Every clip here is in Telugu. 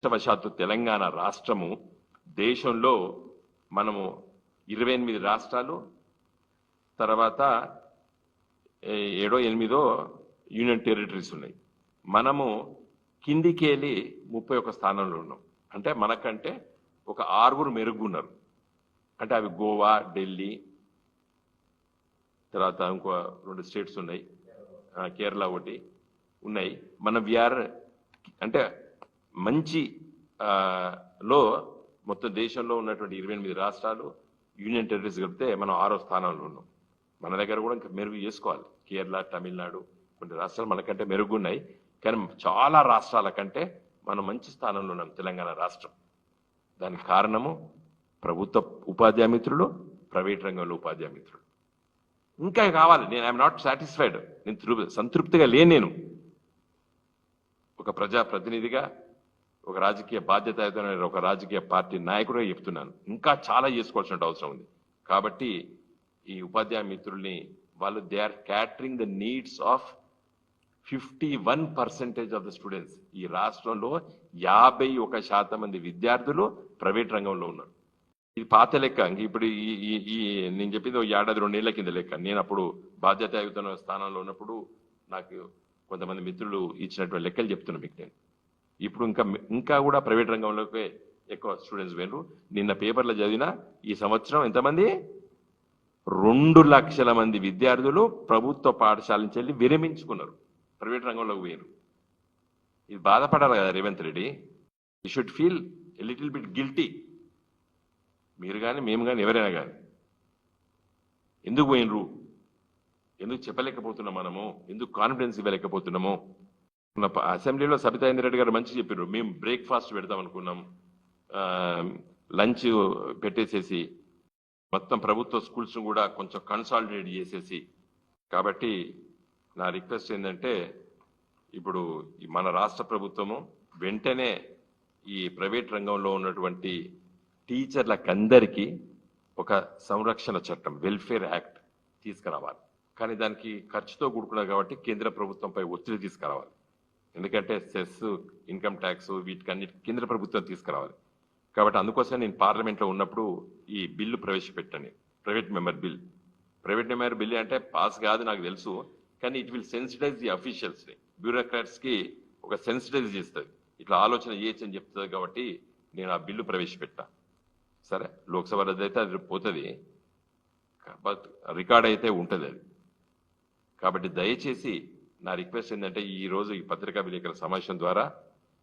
అదృష్టవశాత్తు తెలంగాణ రాష్ట్రము దేశంలో మనము 28 రాష్ట్రాలు తర్వాత 7 8 యూనియన్ టెరిటరీస్ ఉన్నాయి. మనము కిందికి వెళ్ళి 31 స్థానంలో ఉన్నాం. అంటే మనకంటే ఒక 6 మెరుగున్నారు. అంటే అవి గోవా, ఢిల్లీ, తర్వాత ఇంకో 2 స్టేట్స్ ఉన్నాయి, కేరళ ఒకటి ఉన్నాయి. మన విఆర్ అంటే మంచి లో మొత్తం దేశంలో ఉన్నటువంటి 28 రాష్ట్రాలు యూనియన్ టెరిటరీస్ కలిపితే మనం 6వ స్థానంలో ఉన్నాం. మన దగ్గర కూడా ఇంకా మెరుగు చేసుకోవాలి. కేరళ, తమిళనాడు కొన్ని రాష్ట్రాలు మనకంటే మెరుగున్నాయి, కానీ చాలా రాష్ట్రాల కంటే మనం మంచి స్థానంలో ఉన్నాం తెలంగాణ రాష్ట్రం. దానికి కారణము ప్రభుత్వ ఉపాధ్యాయ మిత్రులు, ప్రైవేట్ రంగంలో ఉపాధ్యాయ మిత్రులు. ఇంకా కావాలి. నేను ఐఎమ్ నాట్ సాటిస్ఫైడ్. నేను సంతృప్తిగా లేను. నేను ఒక ప్రజాప్రతినిధిగా, ఒక రాజకీయ బాధ్యతయుతమైన ఒక రాజకీయ పార్టీ నాయకుడిగా చెప్తున్నాను, ఇంకా చాలా చేసుకోవాల్సిన అవసరం ఉంది. కాబట్టి ఈ ఉపాధ్యాయ మిత్రుల్ని వాళ్ళు they are catering the needs of 51% of the students. ఈ రాష్ట్రంలో 51% మంది విద్యార్థులు ప్రైవేట్ రంగంలో ఉన్నారు. ఇది పాత లెక్క. ఇప్పుడు ఈ నేను చెప్పింది 1 ఏడాది 2 ఏళ్ల కింద లెక్క. నేను అప్పుడు బాధ్యతాయుత స్థానంలో ఉన్నప్పుడు నాకు కొంతమంది మిత్రులు ఇచ్చినటువంటి లెక్కలు చెప్తున్నా మీకు నేను. ఇప్పుడు ఇంకా కూడా ప్రైవేట్ రంగంలోకి ఎక్కువ స్టూడెంట్స్ పోయినారు. నిన్న పేపర్లో చదివిన ఈ సంవత్సరం ఎంతమంది 2 లక్షల మంది విద్యార్థులు ప్రభుత్వ పాఠశాల నుంచి వెళ్ళి విరమించుకున్నారు, ప్రైవేట్ రంగంలోకి పోయినారు. ఇది బాధపడాలి కదా Revanth Reddy. You should feel a little bit guilty. మీరు కానీ మేము కానీ ఎవరైనా కానీ ఎందుకు పోయినరు, ఎందుకు చెప్పలేకపోతున్నాం, మనము ఎందుకు కాన్ఫిడెన్స్ ఇవ్వలేకపోతున్నాము. అసెంబ్లీలో సబితా ఇంద్రెడ్డి గారు మంచి చెప్పారు. మేము బ్రేక్ఫాస్ట్ పెడతాం అనుకున్నాం, లంచ్ పెట్టేసేసి మొత్తం ప్రభుత్వ స్కూల్స్ కూడా కొంచెం కన్సాలిడేట్ చేసేసి. కాబట్టి నా రిక్వెస్ట్ ఏంటంటే, ఇప్పుడు మన రాష్ట్ర ప్రభుత్వము వెంటనే ఈ ప్రైవేట్ రంగంలో ఉన్నటువంటి టీచర్లకందరికీ ఒక సంరక్షణ చట్టం, వెల్ఫేర్ యాక్ట్ తీసుకురావాలి. కానీ దానికి ఖర్చుతో కూడుకున్నది కాబట్టి కేంద్ర ప్రభుత్వంపై ఒత్తిడి తీసుకురావాలి. ఎందుకంటే సెస్, ఇన్కమ్ ట్యాక్స్ వీటికన్నిటి కేంద్ర ప్రభుత్వం తీసుకురావాలి. కాబట్టి అందుకోసం నేను పార్లమెంట్లో ఉన్నప్పుడు ఈ బిల్లు ప్రవేశపెట్టాను, ప్రైవేట్ మెంబర్ బిల్ అంటే పాస్ కాదు నాకు తెలుసు, కానీ ఇట్ విల్ సెన్సిటైజ్ ది అఫీషియల్స్ని, బ్యూరోక్రాట్స్కి ఒక సెన్సిటైజ్ చేస్తుంది, ఇట్లా ఆలోచన చేయొచ్చు అని చెప్తుంది. కాబట్టి నేను ఆ బిల్లు ప్రవేశపెట్టా. సరే, లోక్సభ రద్దయితే అది పోతుంది, బట్ రికార్డ్ అయితే ఉంటుంది అది. కాబట్టి దయచేసి నా రిక్వెస్ట్ ఏంటంటే, ఈరోజు ఈ పత్రికా విలేకరుల సమావేశం ద్వారా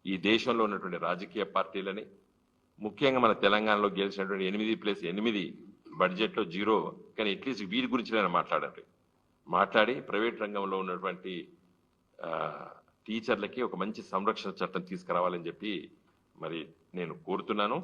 ఈ దేశంలో ఉన్నటువంటి రాజకీయ పార్టీలని, ముఖ్యంగా మన తెలంగాణలో గెలిచినటువంటి 8+8 బడ్జెట్లో 0, కానీ అట్లీస్ట్ వీటి గురించి నేను మాట్లాడి ప్రైవేట్ రంగంలో ఉన్నటువంటి టీచర్లకి ఒక మంచి సంరక్షణ చట్టం తీసుకురావాలని చెప్పి మరి నేను కోరుతున్నాను.